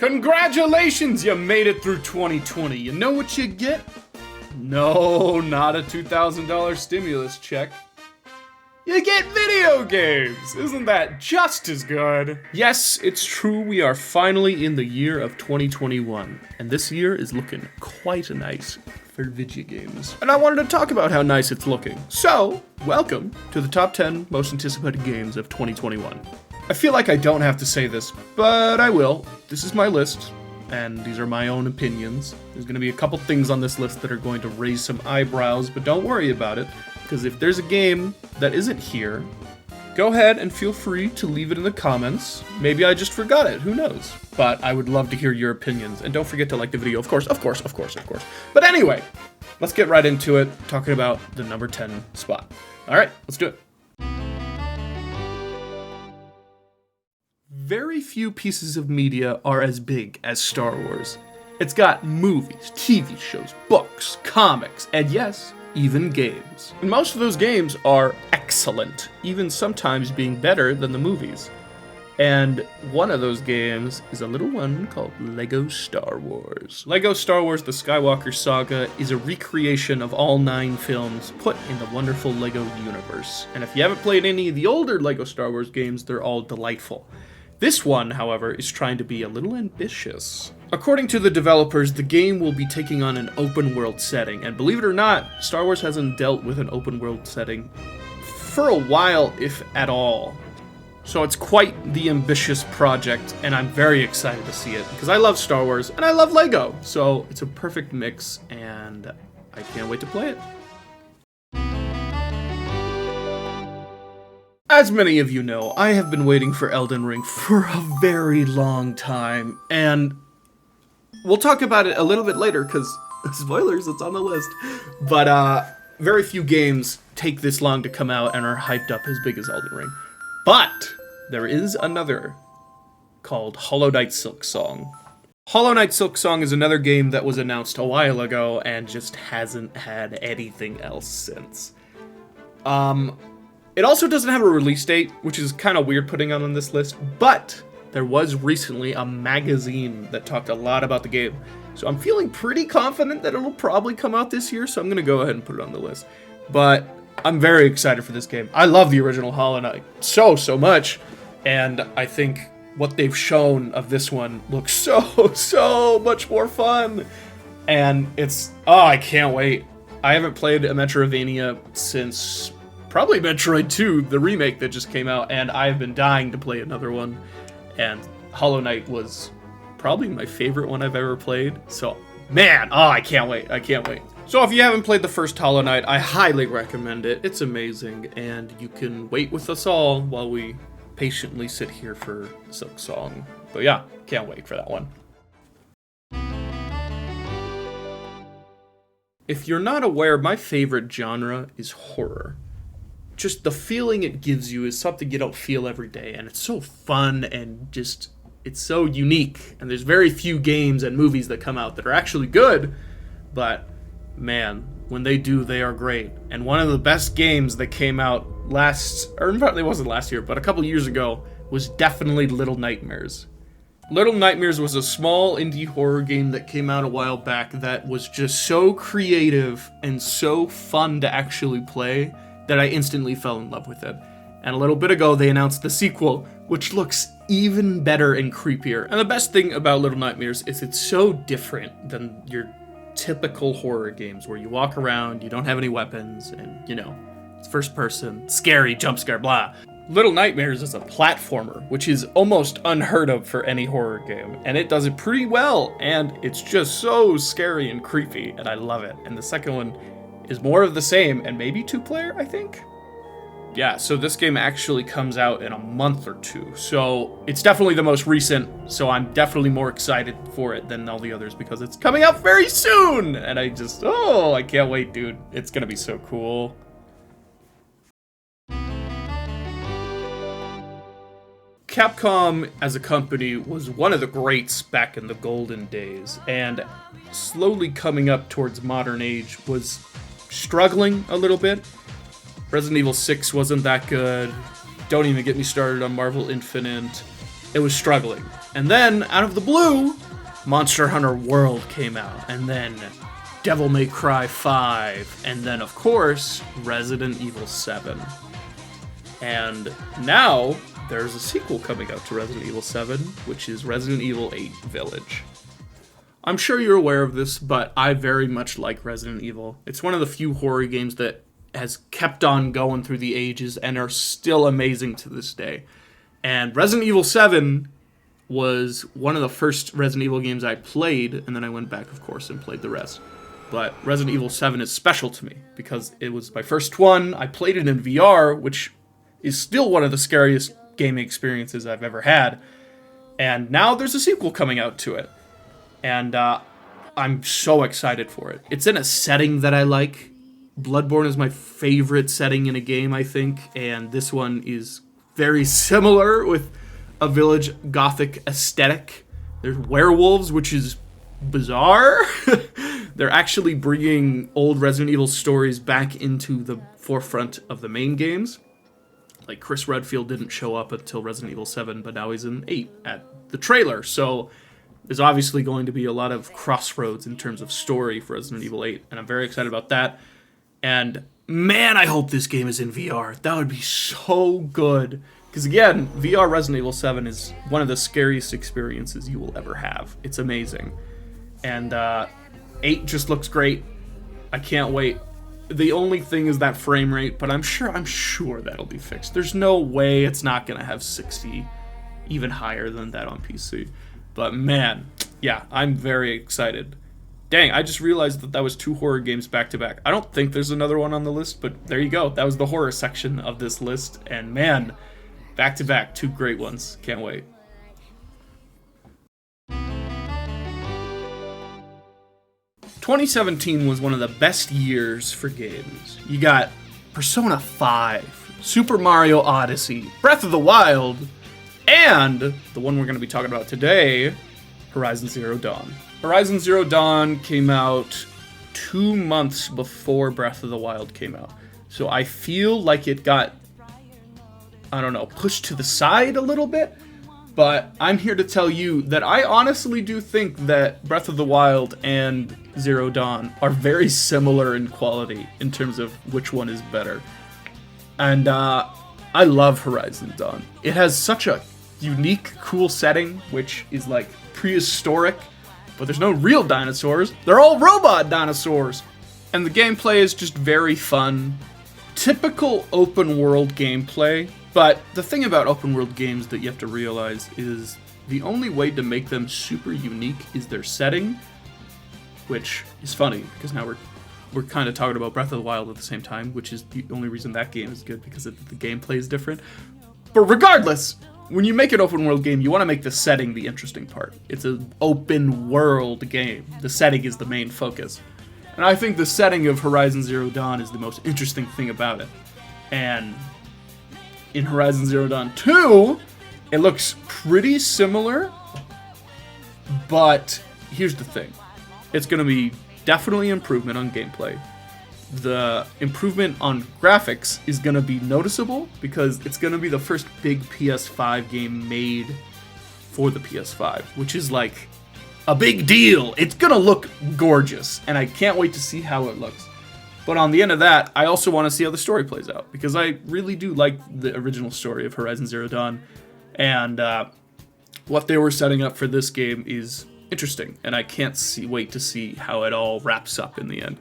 Congratulations, you made it through 2020. You know what you get? No, not a $2,000 stimulus check. You get video games! Isn't that just as good? Yes, it's true, we are finally in the year of 2021, and this year is looking quite nice for video games. And I wanted to talk about how nice it's looking. So, welcome to the top 10 most anticipated games of 2021. I feel like I don't have to say this, but I will. This is my list, and these are my own opinions. There's going to be a couple things on this list that are going to raise some eyebrows, but don't worry about it, because if there's a game that isn't here, go ahead and feel free to leave it in the comments. Maybe I just forgot it, who knows? But I would love to hear your opinions, and don't forget to like the video, of course. But anyway, let's get right into it, talking about the number 10 spot. All right, let's do it. Very few pieces of media are as big as Star Wars. It's got movies, TV shows, books, comics, and yes, even games. And most of those games are excellent, even sometimes being better than the movies. And one of those games is a little one called Lego Star Wars. Lego Star Wars The Skywalker Saga is a recreation of all 9 films put in the wonderful Lego universe. And if you haven't played any of the older Lego Star Wars games, they're all delightful. This one, however, is trying to be a little ambitious. According to the developers, the game will be taking on an open world setting, and believe it or not, Star Wars hasn't dealt with an open world setting for a while, if at all. So it's quite the ambitious project, and I'm very excited to see it, because I love Star Wars, and I love Lego, so it's a perfect mix, and I can't wait to play it. As many of you know, I have been waiting for Elden Ring for a very long time, and we'll talk about it a little bit later, because, spoilers, it's on the list. But, very few games take this long to come out and are hyped up as big as Elden Ring. But, there is another called Hollow Knight Silksong. Hollow Knight Silksong is another game that was announced a while ago and just hasn't had anything else since. It also doesn't have a release date, which is kind of weird putting on this list, but there was recently a magazine that talked a lot about the game. So I'm feeling pretty confident that it'll probably come out this year, so I'm going to go ahead and put it on the list. But I'm very excited for this game. I love the original Hollow Knight so much, and I think what they've shown of this one looks so much more fun. And I can't wait. I haven't played a Metroidvania since probably Metroid 2, the remake that just came out, and I've been dying to play another one. And Hollow Knight was probably my favorite one I've ever played. So, man, I can't wait. So if you haven't played the first Hollow Knight, I highly recommend it. It's amazing, and you can wait with us all while we patiently sit here for Silksong. But yeah, can't wait for that one. If you're not aware, my favorite genre is horror. Just the feeling it gives you is something you don't feel every day, and it's so fun and just, it's so unique. And there's very few games and movies that come out that are actually good, but man, when they do, they are great. And one of the best games that came out it wasn't last year, but a couple years ago, was definitely Little Nightmares. Little Nightmares was a small indie horror game that came out a while back that was just so creative and so fun to actually play that I instantly fell in love with it. And a little bit ago, they announced the sequel, which looks even better and creepier. And the best thing about Little Nightmares is it's so different than your typical horror games where you walk around, you don't have any weapons, and, it's first person, scary, jump scare, blah. Little Nightmares is a platformer, which is almost unheard of for any horror game, and it does it pretty well, and it's just so scary and creepy, and I love it. And the second one is more of the same, and maybe 2-player, I think? Yeah, so this game actually comes out in a month or 2, so it's definitely the most recent, so I'm definitely more excited for it than all the others, because it's coming out very soon! And I can't wait, dude. It's gonna be so cool. Capcom as a company was one of the greats back in the golden days, and slowly coming up towards modern age was struggling a little bit. Resident Evil 6 wasn't that good. Don't even get me started on Marvel Infinite. it was struggling. And then, out of the blue, Monster Hunter World came out, and then Devil May Cry 5, and then, of course, Resident Evil 7. And now, there's a sequel coming out to Resident Evil 7, which is Resident Evil 8 Village. I'm sure you're aware of this, but I very much like Resident Evil. It's one of the few horror games that has kept on going through the ages and are still amazing to this day. And Resident Evil 7 was one of the first Resident Evil games I played, and then I went back, of course, and played the rest. But Resident Evil 7 is special to me, because it was my first one. I played it in VR, which is still one of the scariest gaming experiences I've ever had. And now there's a sequel coming out to it. And I'm so excited for it. It's in a setting that I like. Bloodborne is my favorite setting in a game, I think. And this one is very similar with a village gothic aesthetic. There's werewolves, which is bizarre. They're actually bringing old Resident Evil stories back into the forefront of the main games. Like, Chris Redfield didn't show up until Resident Evil 7, but now he's in 8 at the trailer. So there's obviously going to be a lot of crossroads in terms of story for Resident Evil 8, and I'm very excited about that. And man, I hope this game is in VR. That would be so good. Because again, VR Resident Evil 7 is one of the scariest experiences you will ever have. It's amazing. And 8 just looks great. I can't wait. The only thing is that frame rate, but I'm sure that'll be fixed. There's no way it's not going to have 60, even higher than that on PC. But man, yeah, I'm very excited. Dang, I just realized that was 2 horror games back to back. I don't think there's another one on the list, but there you go. That was the horror section of this list, and man, back to back, 2 great ones. Can't wait. "2017 was one of the best years for games. You got Persona 5, Super Mario Odyssey, Breath of the Wild, and the one we're going to be talking about today, Horizon Zero Dawn. Horizon Zero Dawn came out 2 months before Breath of the Wild came out. So I feel like it got, I don't know, pushed to the side a little bit. But I'm here to tell you that I honestly do think that Breath of the Wild and Zero Dawn are very similar in quality in terms of which one is better. And I love Horizon Dawn. It has such a unique, cool setting, which is like prehistoric, but there's no real dinosaurs. They're all robot dinosaurs. And the gameplay is just very fun. Typical open world gameplay. But the thing about open world games that you have to realize is the only way to make them super unique is their setting, which is funny because now we're kind of talking about Breath of the Wild at the same time, which is the only reason that game is good, because the gameplay is different. But regardless, when you make an open world game, you want to make the setting the interesting part. It's an open world game. The setting is the main focus. And I think the setting of Horizon Zero Dawn is the most interesting thing about it. And in Horizon Zero Dawn 2, it looks pretty similar, but here's the thing. It's going to be definitely improvement on gameplay. The improvement on graphics is going to be noticeable because it's going to be the first big PS5 game made for the PS5, which is like a big deal. It's going to look gorgeous, and I can't wait to see how it looks. But on the end of that, I also want to see how the story plays out, because I really do like the original story of Horizon Zero Dawn, and what they were setting up for this game is interesting, and I can't wait to see how it all wraps up in the end.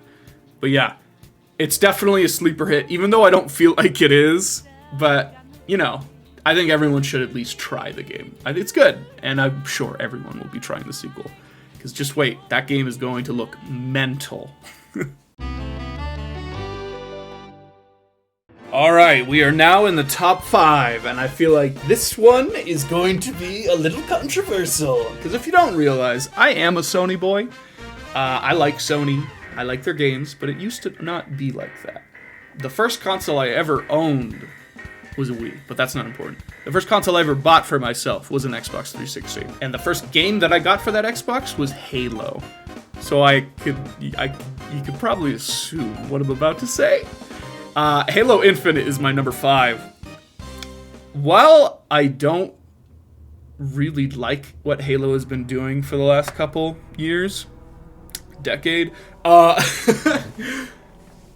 But yeah, it's definitely a sleeper hit, even though I don't feel like it is, but, you know, I think everyone should at least try the game. I think it's good, and I'm sure everyone will be trying the sequel, because just wait, that game is going to look mental. Alright, we are now in the top 5, and I feel like this one is going to be a little controversial. Because if you don't realize, I am a Sony boy. I like Sony, I like their games, but it used to not be like that. The first console I ever owned was a Wii, but that's not important. The first console I ever bought for myself was an Xbox 360. And the first game that I got for that Xbox was Halo. So you could probably assume what I'm about to say. Halo Infinite is my number 5. While I don't really like what Halo has been doing for the last couple years, decade.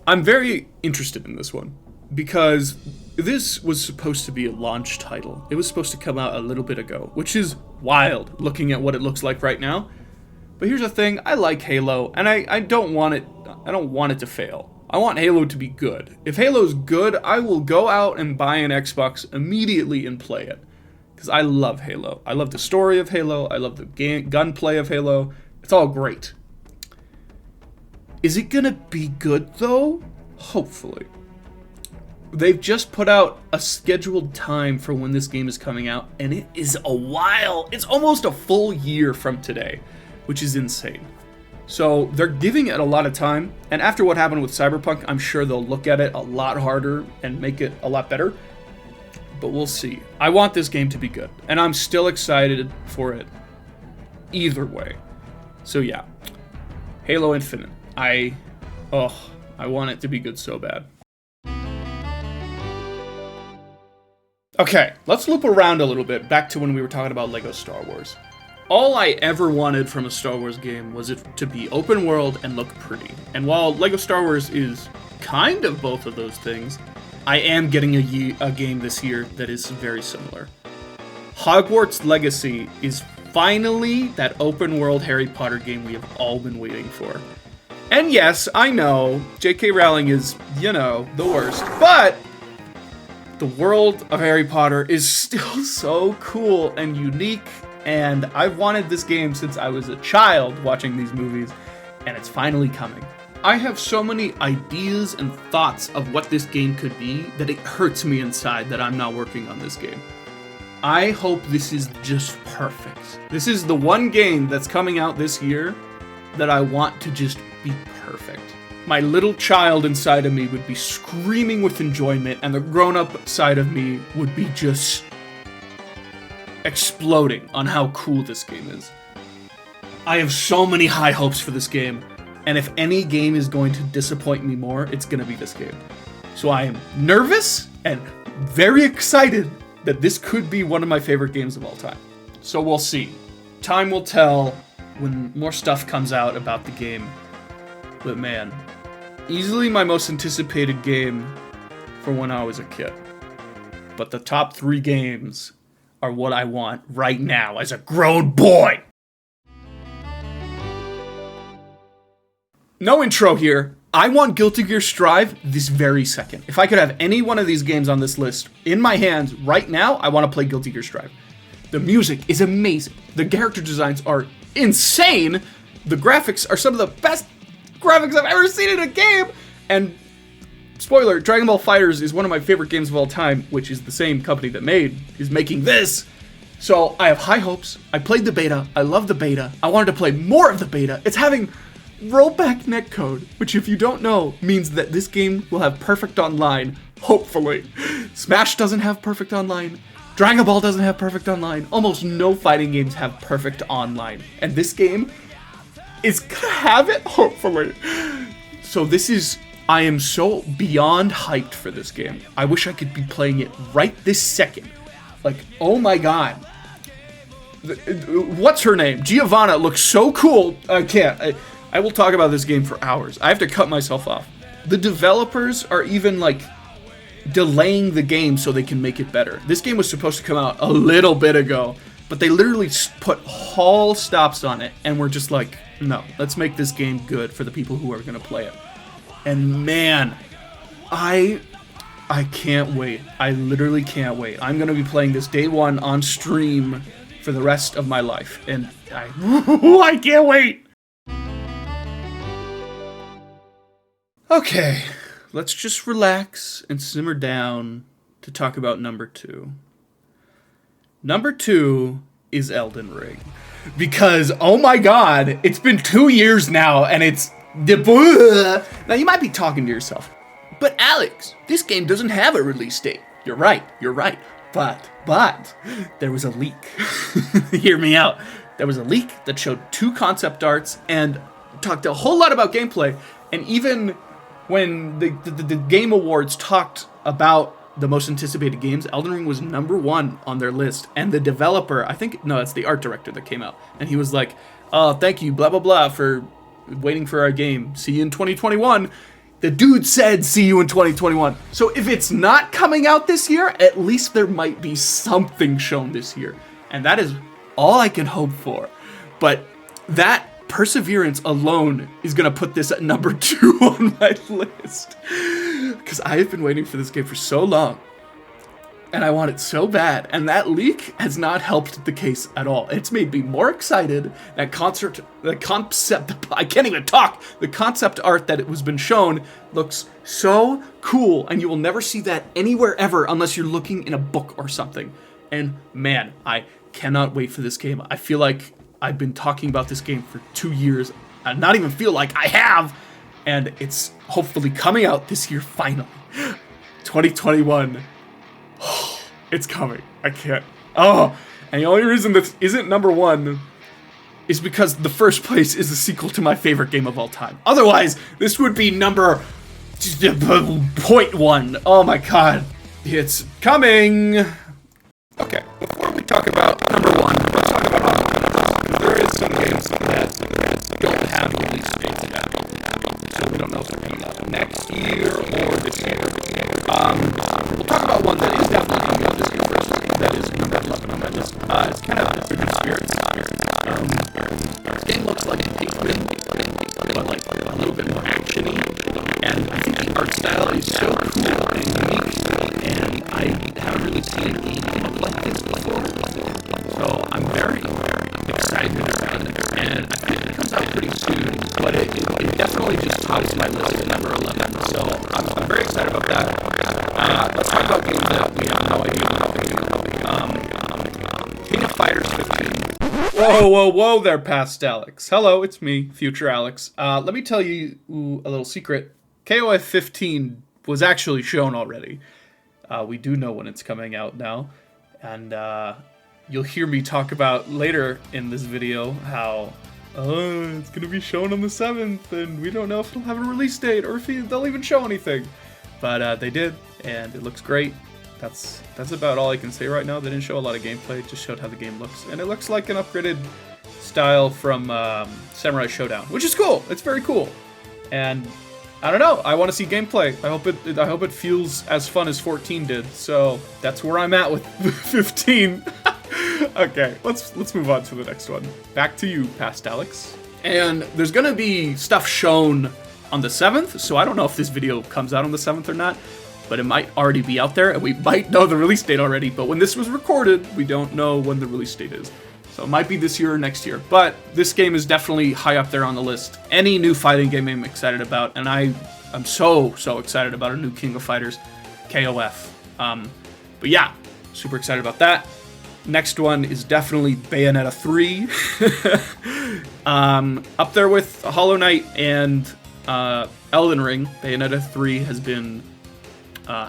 I'm very interested in this one because this was supposed to be a launch title. It was supposed to come out a little bit ago, which is wild looking at what it looks like right now. But here's the thing, I like Halo, and I don't want it to fail. I want Halo to be good. If Halo's good, I will go out and buy an Xbox immediately and play it. Because I love Halo. I love the story of Halo. I love the gunplay of Halo. It's all great. Is it gonna be good, though? Hopefully. They've just put out a scheduled time for when this game is coming out, and it is a while. It's almost a full year from today, which is insane. So they're giving it a lot of time, and after what happened with Cyberpunk, I'm sure they'll look at it a lot harder and make it a lot better. But we'll see. I want this game to be good, and I'm still excited for it either way. So yeah, Halo Infinite. I want it to be good so bad. Okay, let's loop around a little bit back to when we were talking about Lego Star Wars. All I ever wanted from a Star Wars game was it to be open world and look pretty. And while Lego Star Wars is kind of both of those things, I am getting a game this year that is very similar. Hogwarts Legacy is finally that open world Harry Potter game we have all been waiting for. And yes, I know, J.K. Rowling is, the worst, but the world of Harry Potter is still so cool and unique. And I've wanted this game since I was a child watching these movies, and it's finally coming. I have so many ideas and thoughts of what this game could be that it hurts me inside that I'm not working on this game. I hope this is just perfect. This is the one game that's coming out this year that I want to just be perfect. My little child inside of me would be screaming with enjoyment, and the grown-up side of me would be just exploding on how cool this game is. I have so many high hopes for this game, and if any game is going to disappoint me more, it's going to be this game. So I am nervous and very excited that this could be one of my favorite games of all time. So we'll see. Time will tell when more stuff comes out about the game. But man, easily my most anticipated game for when I was a kid. But the top 3 games are what I want right now as a grown boy. No intro here. I want Guilty Gear Strive this very second. If I could have any one of these games on this list in my hands right now, I want to play Guilty Gear Strive. The music is amazing. The character designs are insane. The graphics are some of the best graphics I've ever seen in a game. And spoiler, Dragon Ball FighterZ is one of my favorite games of all time, which is the same company that is making this. So I have high hopes. I played the beta. I love the beta. I wanted to play more of the beta. It's having rollback netcode, which if you don't know, means that this game will have perfect online, hopefully. Smash doesn't have perfect online. Dragon Ball doesn't have perfect online. Almost no fighting games have perfect online. And this game is gonna have it, hopefully. So I am so beyond hyped for this game. I wish I could be playing it right this second. Like, oh my god. What's her name? Giovanna looks so cool. I can't. I will talk about this game for hours. I have to cut myself off. The developers are even, delaying the game so they can make it better. This game was supposed to come out a little bit ago, but they literally put whole stops on it, and we're just like, no, let's make this game good for the people who are going to play it. And man, I can't wait. I literally can't wait. I'm going to be playing this day one on stream for the rest of my life, and I can't wait. Okay, let's just relax and simmer down to talk about number 2. Number 2 is Elden Ring. Because, oh my god, it's been 2 years now, and it's... Now, you might be talking to yourself, but Alex, this game doesn't have a release date. You're right. But, there was a leak. Hear me out. There was a leak that showed 2 concept arts and talked a whole lot about gameplay, and even when the Game Awards talked about the most anticipated games, Elden Ring was #1 on their list. And the developer, I think, no, it's the art director that came out. And he was like, thank you, blah, blah, blah, for waiting for our game. See you in 2021. The dude said, see you in 2021. So if it's not coming out this year, at least there might be something shown this year. And that is all I can hope for. But that perseverance alone is going to put this at #2 on my list. Because I have been waiting for this game for so long. And I want it so bad. And that leak has not helped the case at all. It's made me more excited. The concept, I can't even talk. The concept art that it was been shown looks so cool. And you will never see that anywhere ever unless you're looking in a book or something. And man, I cannot wait for this game. I feel like I've been talking about this game for 2 years. I not even feel like I have. And it's hopefully coming out this year finally. 2021. It's coming. I can't. And the only reason this isn't #1 is because the first place is the sequel to my favorite game of all time. Otherwise, this would be number 0.1. Oh my god. It's coming. Okay, before we talk about #1, let's talk about Hogwarts. There is some games that don't have release dates yet. So we don't know if they're coming out next year or this year. We'll talk about one that is definitely coming out this year first. That is #11 on my list. It's kind of a good spirits. This game looks like Pikmin, but like a little bit more actiony. And I think the art style is so cool and unique, and I haven't really seen anything like this before. So I'm very excited about it, and I think it comes out pretty soon. But it definitely just tops my list at #11. So I'm very excited about that. Let's talk about games that we have no idea about. King of Fighters 15. Whoa there, past Alex. Hello, it's me, future Alex. Let me tell you a little secret. KOF 15 was actually shown already. We do know when it's coming out now. And you'll hear me talk about later in this video how it's going to be shown on the 7th, and we don't know if it'll have a release date or if they'll even show anything. But they did, and it looks great. That's about all I can say right now. They didn't show a lot of gameplay, just showed how the game looks. And it looks like an upgraded style from Samurai Showdown, which is cool. It's very cool. And I don't know, I want to see gameplay. I hope it feels as fun as 14 did. So that's where I'm at with 15. Okay, let's move on to the next one. Back to you, past Alex. And there's gonna be stuff shown on the 7th, so I don't know if this video comes out on the 7th or not, but it might already be out there, and we might know the release date already, but when this was recorded, we don't know when the release date is. So it might be this year or next year, but this game is definitely high up there on the list. Any new fighting game I'm excited about, and I'm so excited about a new King of Fighters, KOF. But yeah, super excited about that. Next one is definitely Bayonetta 3. Up there with Hollow Knight and Elden Ring. Bayonetta 3 has been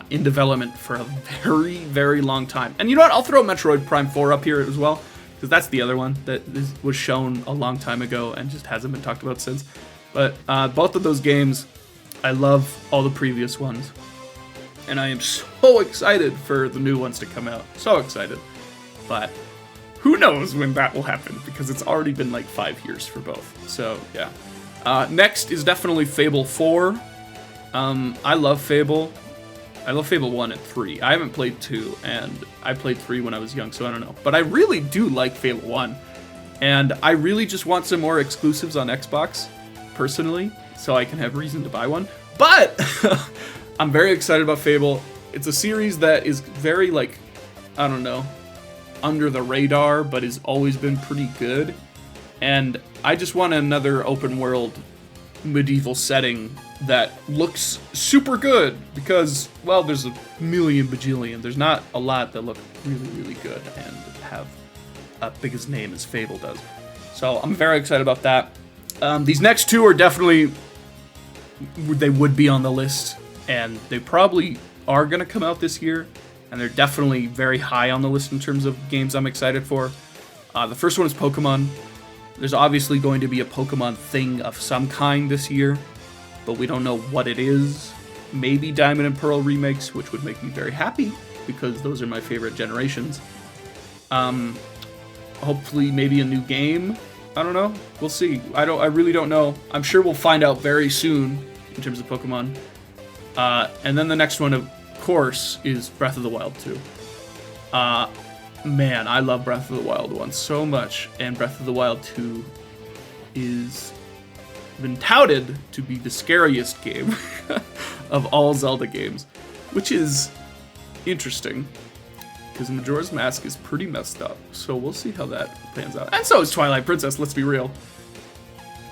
in development for a very, very long time. And you know what? I'll throw Metroid Prime 4 up here as well, because that's the other one that was shown a long time ago and just hasn't been talked about since. But both of those games, I love all the previous ones. And I am so excited for the new ones to come out. So excited. But who knows when that will happen, because it's already been like 5 years for both. So, yeah. Next is definitely Fable 4. I love Fable. I love Fable 1 and 3. I haven't played 2, and I played 3 when I was young, so I don't know. But I really do like Fable 1. And I really just want some more exclusives on Xbox, personally, so I can have reason to buy one. But I'm very excited about Fable. It's a series that is very, like, I don't know, under the radar, but has always been pretty good. And I just want another open world medieval setting that looks super good, because, well, there's a million bajillion. There's not a lot that look really, really good and have a big as name as Fable does. So I'm very excited about that. These next two are definitely, they would be on the list, and they probably are going to come out this year, and they're definitely very high on the list in terms of games I'm excited for. The first one is Pokemon. There's obviously going to be a Pokemon thing of some kind this year, but we don't know what it is. maybe Diamond and Pearl remakes, which would make me very happy because those are my favorite generations. Hopefully maybe a new game. I don't know. We'll see. I really don't know. I'm sure we'll find out very soon in terms of Pokemon. And then the next one, of course, is Breath of the Wild 2. Man, I love Breath of the Wild 1 so much, and Breath of the Wild 2 is been touted to be the scariest game of all Zelda games, which is interesting, because Majora's Mask is pretty messed up, so we'll see how that pans out. And so is Twilight Princess, let's be real.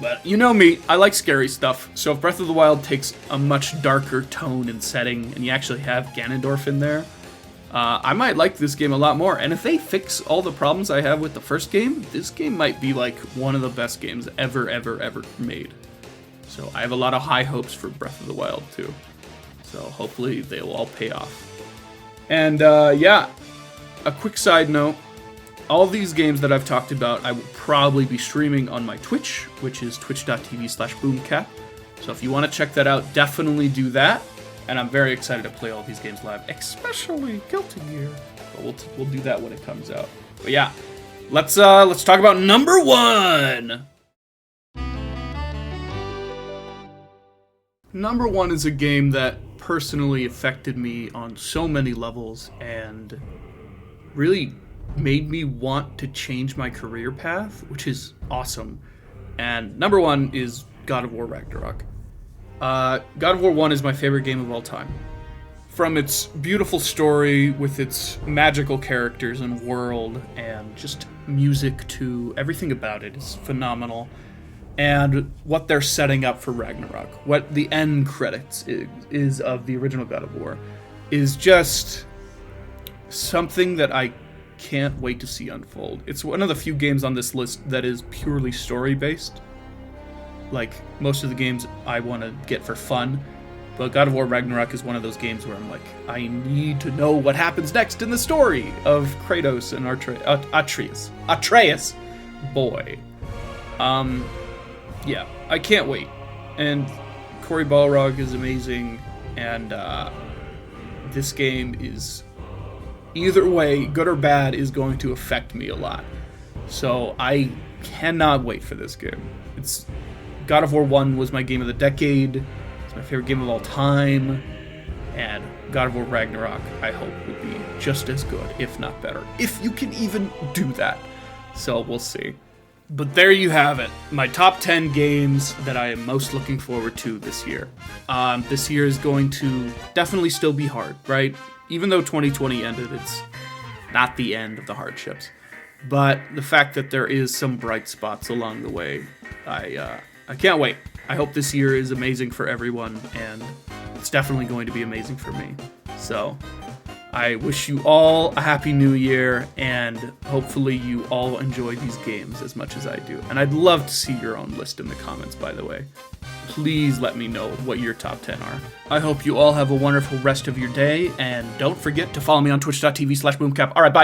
But you know me, I like scary stuff, so if Breath of the Wild takes a much darker tone and setting, and you actually have Ganondorf in there, I might like this game a lot more. And if they fix all the problems I have with the first game, this game might be like one of the best games ever made. So I have a lot of high hopes for Breath of the Wild 2. So hopefully they will all pay off. And yeah, a quick side note. All these games that I've talked about, I will probably be streaming on my Twitch, which is twitch.tv/boomcap. So if you want to check that out, definitely do that. And I'm very excited to play all these games live, especially Guilty Gear. But we'll do that when it comes out. But yeah, let's talk about number 1. Number 1 is a game that personally affected me on so many levels and really made me want to change my career path, which is awesome. And number 1 is God of War Ragnarok. God of War 1 is my favorite game of all time. From its beautiful story with its magical characters and world and just music to everything about it is phenomenal. And what they're setting up for Ragnarok, what the end credits is of the original God of War, is just something that I can't wait to see unfold. It's one of the few games on this list that is purely story-based. Like, most of the games I want to get for fun, but God of War Ragnarok is one of those games where I'm like, I need to know what happens next in the story of Kratos and Atreus. Boy. Yeah, I can't wait. And Cory Balrog is amazing, and this game is, either way, good or bad, is going to affect me a lot. So I cannot wait for this game. God of War 1 was my game of the decade. It's my favorite game of all time. And God of War Ragnarok, I hope, will be just as good, if not better. If you can even do that. So we'll see. But there you have it. My top 10 games that I am most looking forward to this year. This year is going to definitely still be hard, right? Even though 2020 ended, it's not the end of the hardships. But the fact that there is some bright spots along the way, I can't wait. I hope this year is amazing for everyone, and it's definitely going to be amazing for me. So, I wish you all a happy new year, and hopefully you all enjoy these games as much as I do. And I'd love to see your own list in the comments, by the way. Please let me know what your top 10 are. I hope you all have a wonderful rest of your day, and don't forget to follow me on twitch.tv/boomcap. Alright, bye!